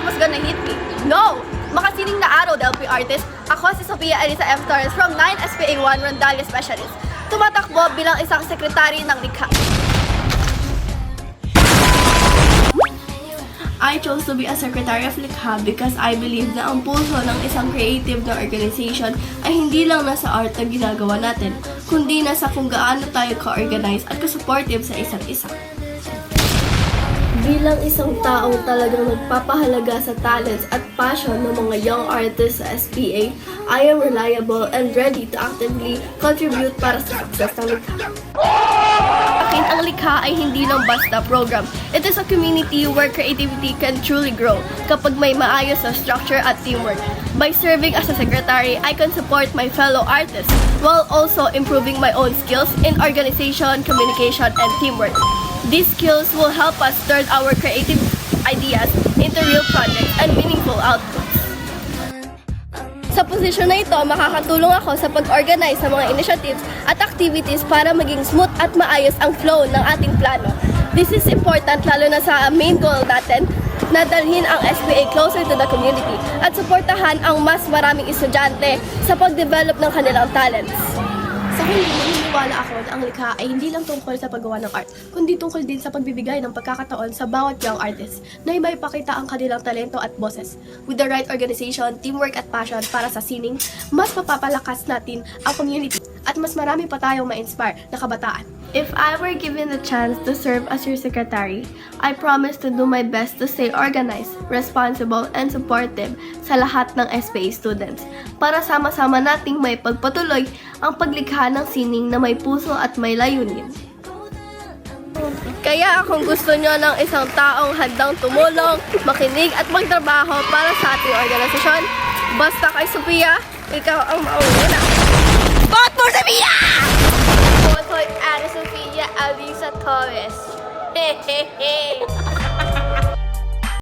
was gonna hit me. No! Makasining na araw, LP artist. Ako si Sofia Elisa F. Torres from 9 SPA1 Rondalia Specialist. Tumatakbo bilang isang sekretary ng likha. I chose to be a secretary of Likha because I believe na ang puso ng isang creative na organization ay hindi lang nasa art na ginagawa natin, kundi nasa kung gaano tayo ka-organize at ka-supportive sa isa't isa. Bilang isang taong talagang nagpapahalaga sa talents at passion ng mga young artists sa SPA, I am reliable and ready to actively contribute para sa success ng Likha. Akin ang likha ay hindi lang basta program. It is a community where creativity can truly grow kapag may maayos na structure at teamwork. By serving as a secretary, I can support my fellow artists while also improving my own skills in organization, communication, and teamwork. These skills will help us turn our creative ideas into real projects and meaningful outputs. Sa posisyon na ito, makakatulong ako sa pag-organize sa mga initiatives at activities para maging smooth at maayos ang flow ng ating plano. This is important lalo na sa main goal natin na dalhin ang SPA closer to the community at suportahan ang mas maraming estudyante sa pag-develop ng kanilang talents. Sa huli, naniniwala ako na ang likha ay hindi lang tungkol sa paggawa ng art, kundi tungkol din sa pagbibigay ng pagkakataon sa bawat young artist na maipakita ang kanilang talento at boses. With the right organization, teamwork at passion para sa sining, mas mapapalakas natin ang community at mas marami pa tayong ma-inspire na kabataan. If I were given the chance to serve as your secretary, I promise to do my best to stay organized, responsible, and supportive sa lahat ng SPA students para sama-sama nating may pagpatuloy ang paglikha ng sining na may puso at may layunin. Kaya kung gusto nyo ng isang taong handang tumulong, makinig at magtrabaho para sa ating organisasyon, basta kay Sofia, ikaw ang mauna. Vote for Sofia! Vote for Ana Sofia Elisa Torres. Hehehe.